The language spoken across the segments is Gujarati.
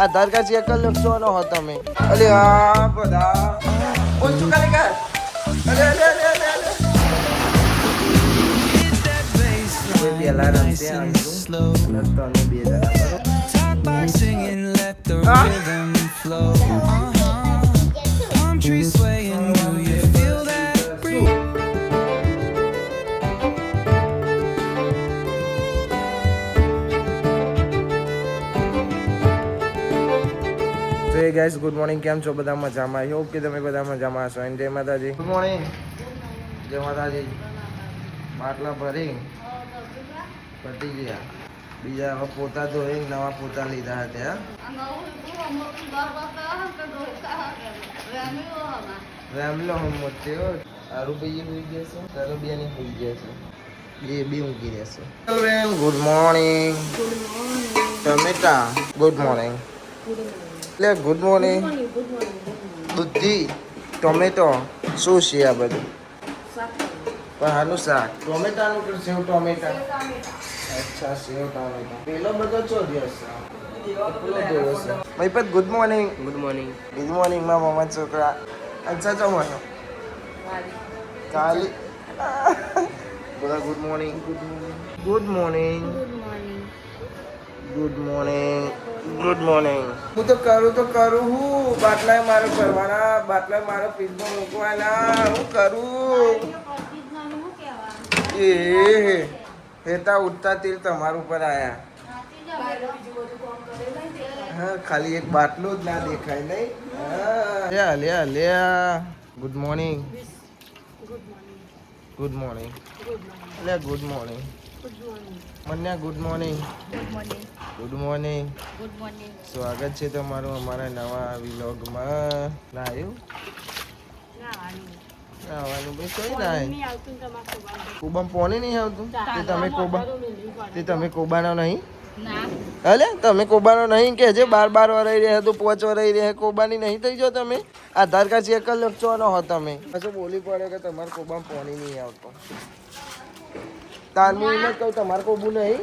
આધાર કાર્ડ ચેક કરી લો ચોનો હો તમે. અલે આ બધા ઓછું ખાલી કર. અલે અલે અલે અલે અલે પેલા રમતે આવીશું અને બે જણા તો ગાઈસ ગુડ મોર્નિંગ. કેમ છો બધા? મજામાં? આઈ હોપ કે તમે બધા મજામાં હશો. એન્ડ જય માતાજી. Good morning. જય માતાજી. બાટલા ભરી પતી ગયા. બીજા હવે પોતા ધોઈ નવા પોતા લીધા હતા. રામલો હમ મોટે આરુભાઈ હોઈ જશે, તરબિયાની હોઈ જશે, બે બે ઊંઘી રહેશે. Good morning. ટમેટા ગુડ મોર્નિંગ. એટલે ગુડ મોર્નિંગ. બુદ્ધિ ટોમેટો શું છે આ બધું? પણ આનું શાક ટોમેટાનું કે સેવ ટોમેટા? અચ્છા સેવ ટોમેટા. પેલો બધો ચો દિવસ ભાઈ good morning. Good morning. Good morning માં મમ્મા છોકરા. અચ્છા ચમનો કાલી બોલા good morning. Good morning. Good morning. Good morning. હું તો કરું હું. બાટલા મારે ભરવાના, બાટલા મારે ફ્રીજમાં મૂકવાના. હું કરું એ હેતા ઉઠતા તીર તમારું ઉપર આયા. હા ખાલી એક બાટલો જ ના દેખાય નહીં. લ્યા લ્યા. Good morning. Good morning. લે ગુડ મોર્નિંગ. મન્યા ગુડ મોર્નિંગ. Good morning. સ્વાગત છે તમારું અમારા નવા વ્લોગમાં. ના આવ્યું આવવાનું ભાઈ કઈ ના કોબામાં પોણી નહીં આવતું. તમે કોબાનો નહીં? અલે તમે કોબાનો નહીં કે જે 12 વરાઈ રહ્યા તો 5 વરાઈ રહ્યા કોબાની નહીં થઈ જો તમે. આધાર કાર્ડ ચેક કરી લો ચોનો હો તમે. પછી બોલી પડે કે તમારે કોબામાં પોણી નહીં આવતો. તારનું એમ જ કહું તમારે કોબું નહીં?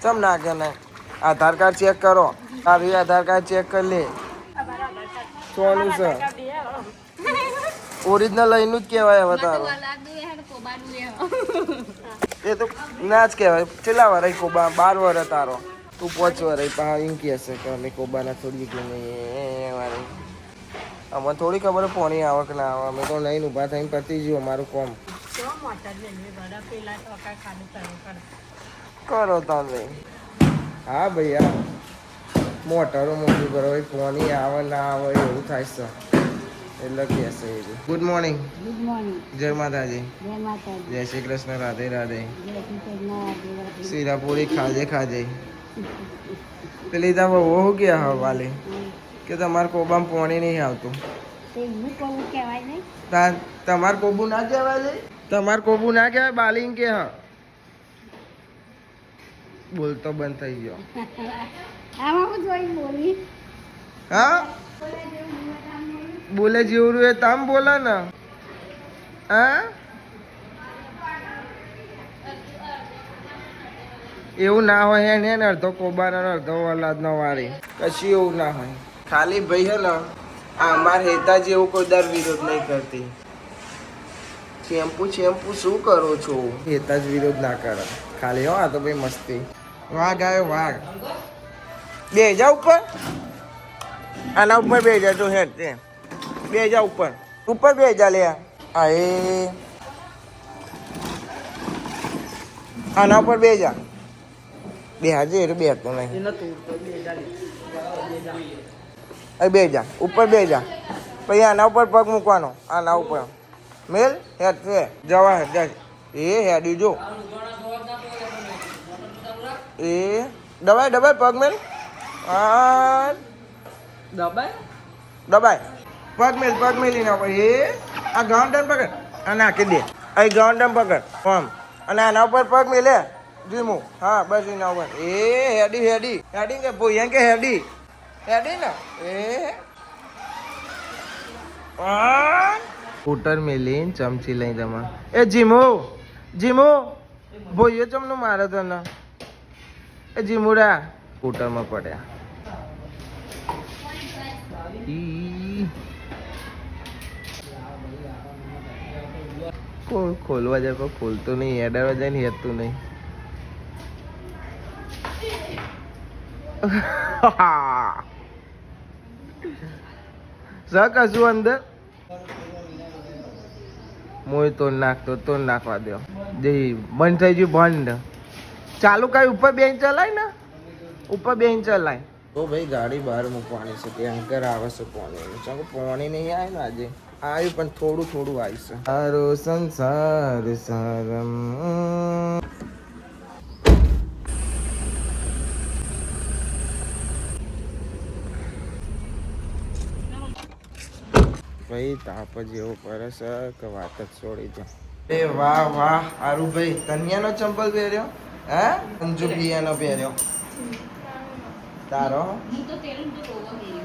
ચમ ના કે ના. આધાર કાર્ડ ચેક કરો. તારું આધાર કાર્ડ ચેક કરી લે. ચોનું છે ઓરિજિનલ અહીંનું જ કહેવાય. હવે તારું એ તો ના જ કહેવાય. કેટલા વરાય કોબા? 12 વર તારો. તું 5 વરાય પા એમ કહેશે કે અમે કોબાના થોડી કે નહીં વારે. અમને થોડી ખબર પોણી આવે કે ના આવે. અમે તો લઈને ઊભા થઈને પતી ગયું અમારું કોમ. કરો તમે. હા ભાઈ હા મોટરો મોટી કરો પોણી આવે ના આવે એવું થાય છે એટલે કહેશે. Good morning. Good morning. જય માતાજી. જય માતાજી. જય શ્રી કૃષ્ણ. રાધે રાધે. જય શ્રી કૃષ્ણ. શીરાપુરી ખાજે ખાજે. પેલી તા બહુ ગયા હવે વાલે કે તમારે કોબામાં પોણી નહીં આવતું. તમારે કોબું ના કહેવાય લે. તમારે કોબું ના કહેવાય બાલિંગ કે હા બોલતો બંધ થઈ ગયો. હા બોલે જેવડું એ તમ બોલે ને. હા એવું ના હોય હે ને અડધો કોબાનો અડધો વલાદનો વાળી કશું એવું ના હોય. ખાલી ભાઈ હે ને અમાર હેતા જેવું કોઈ દર વિરોધ નહીં કરતી. શેમ્પુ શું કરો છો? હેતા જ વિરોધ ના કરે ખાલી. હો આ તો ભાઈ મસ્તી. વાઘ આવ્યો વાઘ. બે જા ઉપર. આના ઉપર બે જા. તો હેડ તે બે જા ઉપર. ઉપર બે જા લે. આ એ આના ઉપર બે જા. બે હાજે એટલે બે તો નહીં. બે જા ઉપર બે જા. પછી આના ઉપર પગ મૂકવાનો. આના ઉપર મેલ હેડ છે જવા હેડ જાય. એ હેડી જો એ દબાય પગ મેલ. આ દબાય પગ મેલી ના ઉપર. એ આ ગાઉન્ડન પકડ. આ નાખી દે. અહીં ગાઉન્ડન પકડ આમ અને આના ઉપર પગ મેલે ધીમું. હા બસ એના ઉપર. એ હેડી કે ભોયન કે હેડી ને. એ સ્કૂટર મેલીને ચમચી લઈ તમે. એ જીમો ભોયો ચમનું મારે તને. એ જીમુડા સ્કૂટરમાં પડ્યા. કોણ ખોલવા જાય પણ ખોલતું નહીં, એડાડવા જાય ને હેતું નહીં. કશું અંદર મોય તો નાખતો તો નાખવા દો. જે બંધ થઈ ગયું બંધ. ચાલુ કઈ ઉપર બેન ચલાય ને, ઉપર બેન ચલાય તો ભાઈ ગાડી બહાર મૂકવાની છે. ટેન્કર આવે છે પાણીનું. ચાલો પાણી નહીં આવે ને આજે, આવ્યું પણ થોડું થોડું આવી છે. સારો સંસાર સારમ. ભાઈ તાપ જેવો પડે છે કે વાત જ છોડી દો. એ વાહ વાહ આરુ ભાઈ, કન્યાનો ચંપલ પહેર્યો, હે અંજુ પિયાનો પહેર્યો તારો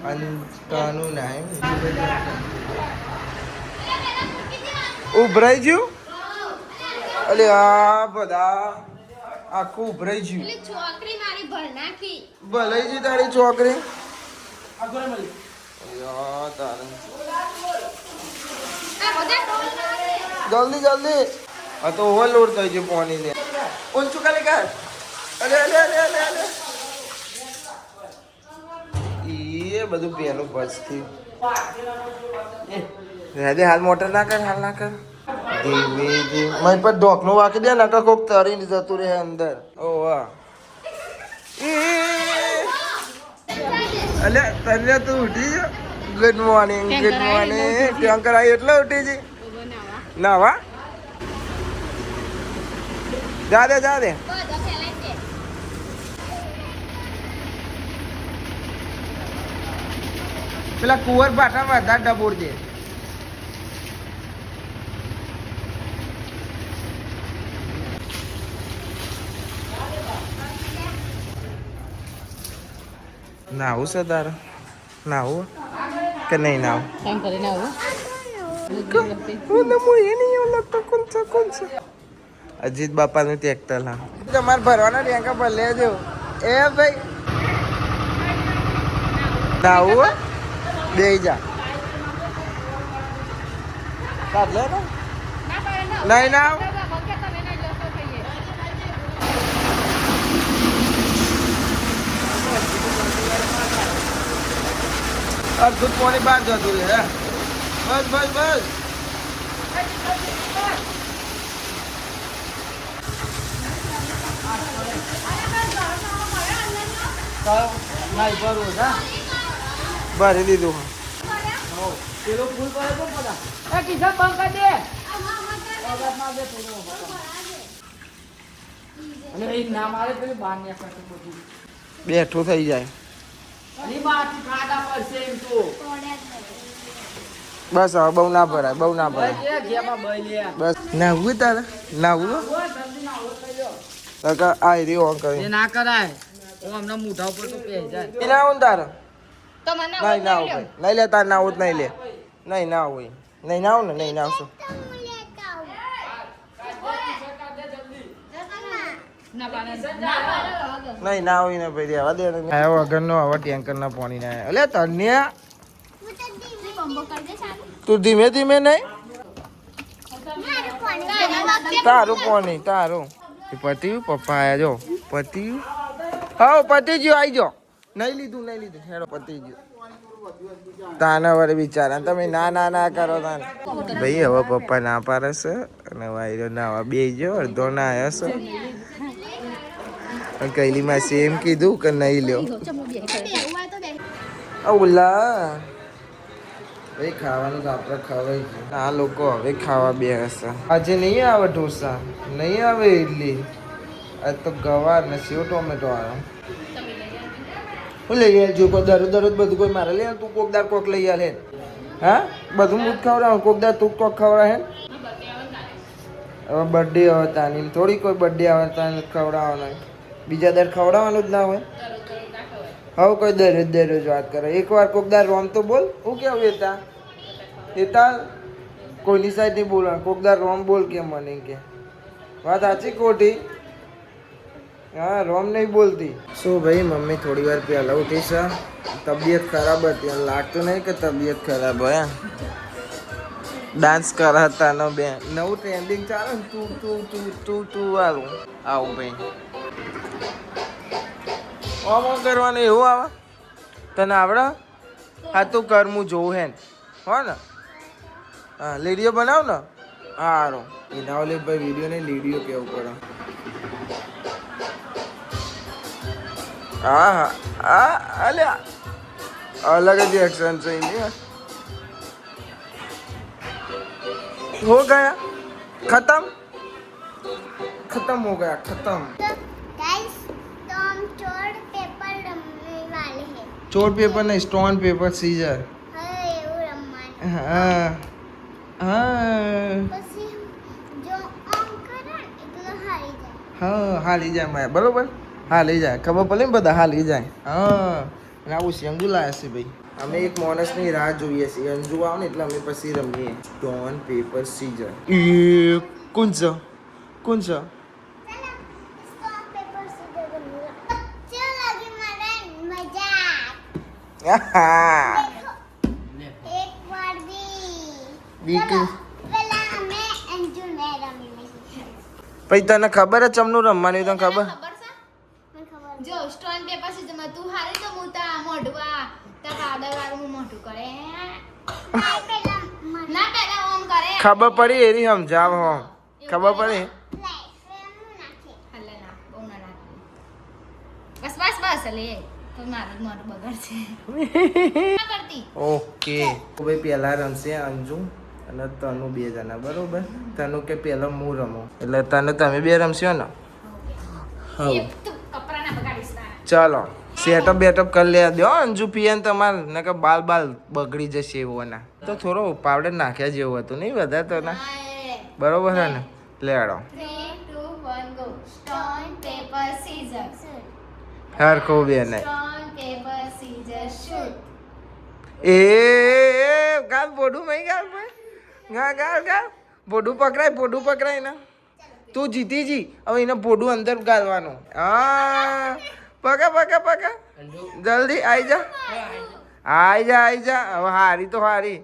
અંજકાનું નામ ઉભરાઈ ગયું. અલે આ બધા આખું ઉભરાઈ ગયું. છોકરી મારી ભર નાખી ભલાઈ ગઈ તારી છોકરી. જલ્દી જલ્દી. આ તો ઓવરલોડ થઈ ગયું પાણી ને. ઊંચું ખાલી કર. અરે અરે અરે અરે અરે એ બધું પેલું બસ થયું. દે હાલ મોટર ના કર, હાલ ના કર. ધીમે ધીમે મય પર ઢોકનું વાકી દે ને કોક તરી જતું રહે અંદર. ઓ વાહ. અલે તને તું ઉઠી ગયો. Good morning good morning. Tanker આવી એટલે ઉઠી જી નાવા. જા દે જા દે. પેલા કુંવર પાટામાં વધારે ડબોડ દે. નાવું છે તારે? નાવું કે નહીં નાવું? કામ કરીને આવું અજીત બાપાનું ટ્રેક્ટર ના તમારે ભરવાના ટેન્કર પર લેજો. એ ભાઈ નાવું બે જા કાઢ લે ને. નહીં નાવ. અડધું પાણી બહાર જતું રહે. બસ બસ બસ. ભરી દીધું. બેઠું થઈ જાય. બસ હવે બહુ ના ભરાય, બહુ ના ભરાય. બસ નાવું તારે નાવું આ રી ઓન કરી ના કરાય. હું હમણાં મોઢા ઉપર તો પહેરી જાય. ના આવું તારે તો મને નહીં ના આવું નહીં લે તાર ના આવું નહીં લે. નહીં ના આવું નહીં ના આવું ને નહીં ના આવશું. નહીં ના આવું ને ભાઈ રહેવા દે. આવ્યો વગરનો હવે ટેન્કર ના પાણી ના અલે તને તું ધીમે ધીમે નહીં. તારું પાણી તારું પતિયું. પપ્પા આયા જો પતિયું. હા પતિ ગયું આવી જો. નહીં લીધું નહીં લીધું હેડો પતિ ગયું. તાના વરે બિચારા તમે ના ના ના કરો તાને. ભાઈ હવે પપ્પા ના પાડે છે અને વાયરો નાવા બે ગયો. અડધો ના આવ્યો છે. કૈલી માસી એમ કીધું કે નહીં લ્યો. ઓલા ભાઈ ખાવાનું તો આપણે ખવાય છે. આ લોકો હવે ખાવા બેસે. આજે નહીં આવે ઢોસા, નહીં આવે ઇડલી. આજ તો ગવાર ને સેવ ટોમેટો આવ્યો. હું લઈ આવજો દરરોજ દરરોજ બધું કોઈ મારે લે. તું કોકદાર કોક લઈ આલે. હા બધું હું જ ખવડાવું. કોકદાર તું કોક ખવડાવે. હવે બર્થડે આવે તાની થોડી કોઈ બર્થડે આવે તાને ખવડાવવાનો. બીજા દર ખવડાવવાનું જ ના હોય. હવે કોઈ દરરોજ દરરોજ વાત કરે. એકવાર કોકદાર રોમ તો બોલ. હું કેવું એતા એતા કોઈની સાઈડ નહીં બોલવાનું. કોકદાર રોમ બોલ કે મને કે વાત સાચી ખોટી. હા રોમ નહીં બોલતી. શું ભાઈ મમ્મી થોડી વાર પહેલા ઉઠી છે, તબિયત ખરાબ હતી, લાગતું નહીં કે તબિયત ખરાબ હોય. ડાન્સ કરા હતા નો બે નવું ટ્રેન્ડિંગ ચાલે ને તું તું તું તું તું વાળું આવું ભાઈ. ઓમ કરવાનું એવું આવે તને આવડે? હા તું કર હું જોઉં હે હો ને. હા લીડીયો બનાવ ને. હા હારું એના ઓલે ભાઈ વિડીયો ને લીડીયો કેવું પડે. હા હા હા અલ્યા अलग ही एक्शन चाहिए. हो गया खत्म खत्म हो गया खत्म. गाइस तो हम चोर पेपर रमने वाले हैं. चोर पेपर नहीं स्टोन पेपर सीजर. हाय वो रमवाना. हाँ हाँ પછી જો આમ કરે એટલે હારી જાય. हाँ हाली जाए मैं बरोबर हाली जाए खबर પડે ને બધા હાલી જાય. હા અને આવું છે અંજુ લાયા છે ભાઈ. અમે એક માણસની રાહ જોઈએ છીએ અંજુ આવ ને એટલે અમે પછી રમીએ સ્ટોન પેપર સીઝર. એ કોણ છે કોણ છે? સ્ટોન પેપર સીઝર રમવા. ચલ લાગી મને મજા. એક વાર બી બીક પેલા અમે અંજુ ને રમી લઈએ. પછી તને ખબર જ ચમનું રમવાની તને ખબર? મને ખબર જો સ્ટોન પેપર સીઝરમાં તું હારી તો હું તા મોઢવા તા પાવડર વાળું હું મોઢું કરે ના પેલા ઓમ કરે ખબર પડી એરી સમજાવ હો ખબર પડી. હલે ના બહુ ના રાખ બસ બસ બસ લે તો મારું મોઢું બગડશે ના કરતી. ઓકે ભાઈ પહેલા રમશે અંજુ અને તનુ બે જણા બરોબર. તનુ કે પહેલા હું રમું એટલે તને તમે બે રમશો ને. હા તું કપડા ના બગાડીશ તારા. ચાલો સેટઅપ બેટઅપ કરી લે દો અંજુ પિયન તમારે ને કે બાલ બાલ બગડી જશે એવો ના તો થોડો પાવડર નાખ્યા જેવું હતું નહીં વધારે તો ના બરોબર છે ને. લેડો 3 2 1 ગો સ્ટોન પેપર સીઝર હરખો બે નહીં સ્ટોન પેપર સીઝર શૂટ. એ ગાલ બોડું મય ગાલ ભાઈ ગા ગાલ ગાલ બોડું પકડાય ને તું જીતી જી હવે એને બોડું અંદર ગાલવાનું. હા પકા જલ્દી આઈ જા હવે હારી તો હારી.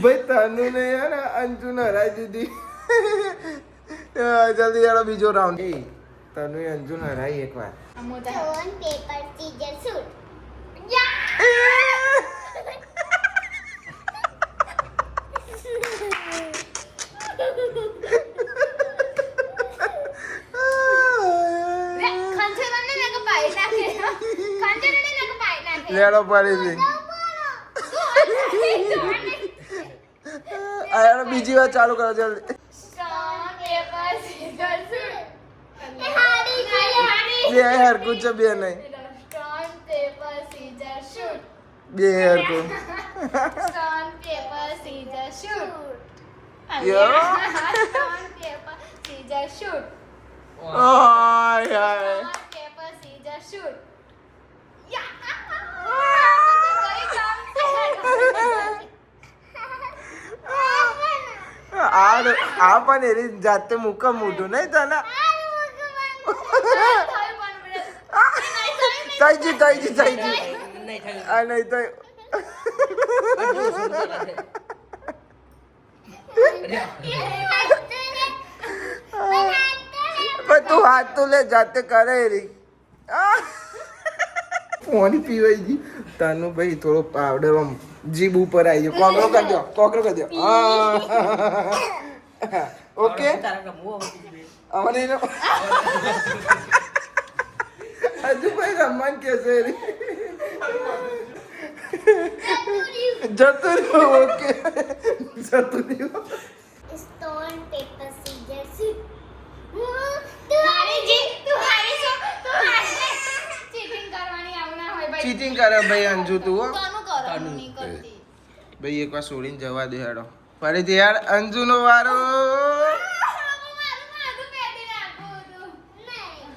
ભાઈ તનુ ને યાર અંજુ ને હરાઈ દીધી. જલ્દી યાર બીજો રાઉન્ડ. તનુ અંજુ ને હરાઈ એકવાર. Stone paper scissor shoot. લેડો પડી યાર બીજી વાર ચાલુ કરો જલ્દી. બે હરકું છે બે નહીં બે હરકું. Stone, paper, scissors, shoot. Yeah. Stone, paper, scissors, shoot. આય Stone, paper, scissors, shoot. Yeah. આ પણ એની જાતે મુકા મોઢું નહીં તને. થઈ જી આ નહીં તો પણ તું હાથ તો લે જાતે કરે રી. પાણી પીવાઈ ગઈ તાનું ભાઈ થોડો પાવડર આમ જીભ ઉપર આવી ગયો. કોકરો કરી દો ઓકે અમને હજુ ભાઈ રમવાનું કે છે જતું રહ્યું. ઓકે જતું રહ્યું. Stone, paper, scissors, shoot. તું હારી જી તું હારી છો તું હારી ચીટિંગ કરવાની આવું ના હોય ભાઈ. ચીટિંગ કરે ભાઈ અંજુ તું હો. કોનું કરવાનું નહીં કરતી. ભાઈ એકવાર છોડીને જવા દે હેડો. ફરીથી યાર અંજુનો વારો. મારું માથું પહેરી નાખું તું નહીં.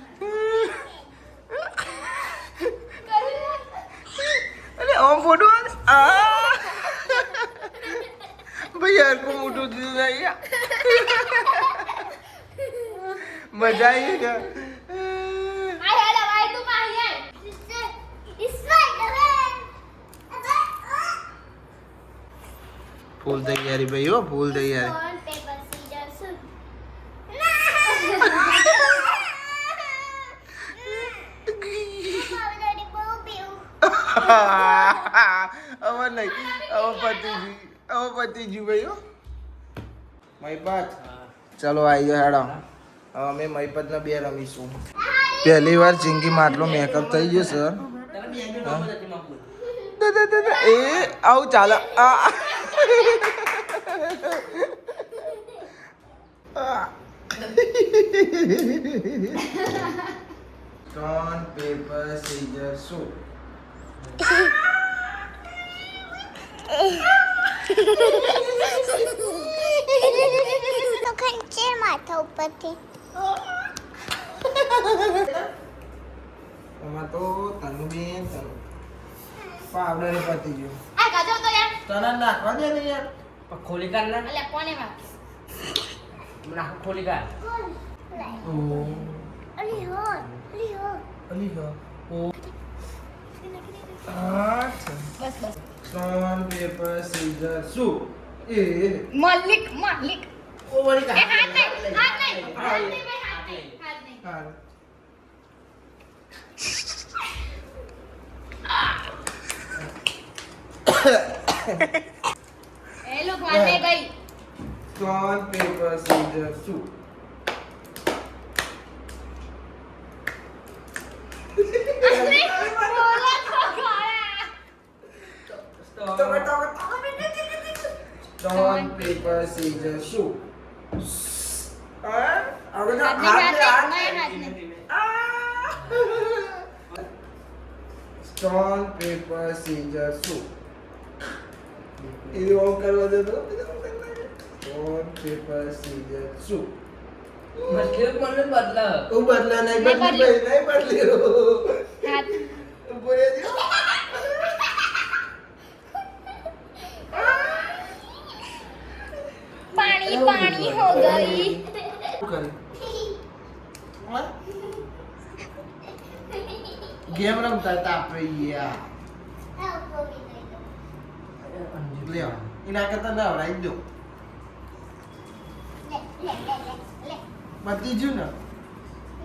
ગઈ મજા આવી ગઈ આય હેલો આય તું માં આય ફૂલ તૈયારી ભાઈ હો ફૂલ તૈયારી હવે નહીં હવે પતી ગયું ભાઈ હો મહીપત ચલો આવી ગયો હેડો હવે અમે મહીપતના બે રમીશું પહેલી વાર જિંદગીમાં આટલો મેકઅપ થઈ ગયો સર એ આવું ચાલે ત્રણ પેપર સીઝર શું તો ખંચેર માથા ઉપરથી એમાં તો તનુબેન પાવડર પતી ગયો આ ગાજો તો યાર તને નાખવા દે ને યાર પણ ખોલી કાઢ ના અલે કોને માં નાખ ખોલી કાઢ ઓ અલી હો અલી હો ઓ આઠ બસ બસ ત્રણ પેપર સીઝર શું એ મલિક ઓ વળી એ હાથ નહીં ભાઈ હાથ નહીં હા એ લોક વાને ગઈ ત્રણ પેપર સીઝર શું અરે બોલો તો ખરા ત્રણ પેપર સીઝર શું હવે હાથ નહીં સ્ટોન પેપર સીઝર શું એ ઓમ કરવા દે તો સ્ટોન પેપર સીઝર શું મતલબ મને બદલા ઓ બદલા નહીં બદલી નહીં બદલી હાથ ઉભો રહે દે पानी हो गई गेम रमता था આપણે યાર લે ઇના કરતા ના આવડાઈ દો બતી જુ ને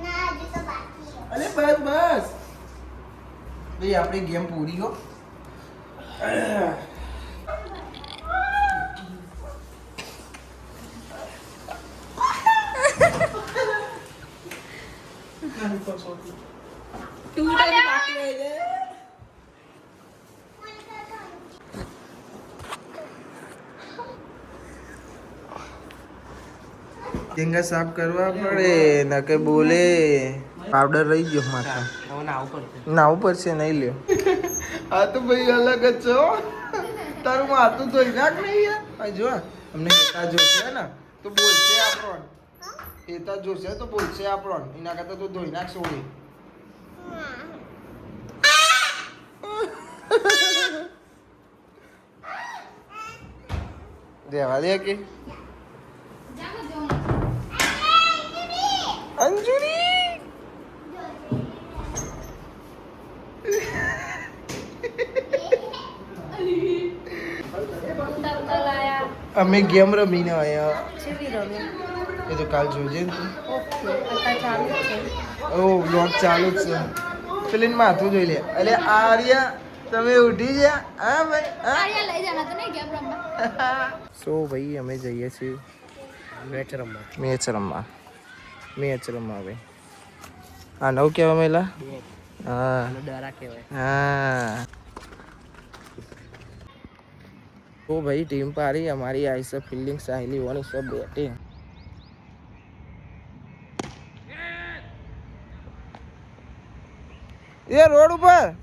ના હજુ તો બાકી છે અરે બસ બસ ભાઈ આપણી ગેમ પૂરી હો ઢીંગા સાફ કરવા પડે નકે બોલે પાવડર રહી ગયો માથા નાવું પડશે નહીં લ્યો આ તો ભાઈ અલગ જ છે હો તારું માથું ધોઈ નાખ નહીં યાર જો અમને હેતા જોશે ને તો બોલશે આપણો હેતા જોશે તો બોલશે આપણો એના કરતા તો ધોઈ નાખ સોડી દેવા દે કે અંજુરી અમે ગેમ રમીને આયા એ તો કાલ જોજે ને તું ઓ વ્લોગ ચાલુ જ છે પેલી માથું જોઈ લે અલે આર્યા તમે ઉઠી ગયા હા ભાઈ આર્યા લઈ જાના તો નહીં ગેમ રમવા સો ભાઈ અમે જઈએ છીએ મેચ રમવા ભાઈ હા નવ કેવા મેલા હા હા तो भाई टीम पारी हमारी आई सब फील्डिंग साहिली वाली सब बैटिंग ये रोड ऊपर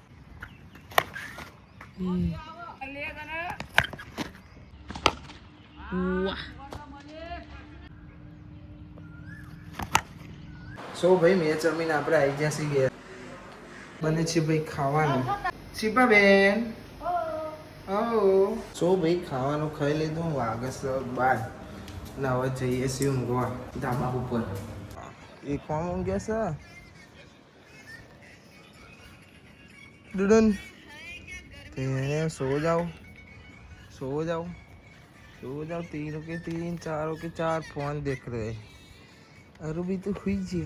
સો ભાઈ મેચ રમીને આપણે આવી ગયા છીએ બને છે ભાઈ ખાવાનું શિપા બેન સો ભાઈ ખાવાનું ખાઈ લીધું વાગે છે બાર ના હવે જઈએ છીએ ઊંઘવા ધાબા ઉપર એ કોણ ઊંઘે છે डुडन सो जाओ सो जाओ सो जाओ तीनों के तीन चारों के चार फोन देख रहे हैं अरु भी तो हुई जी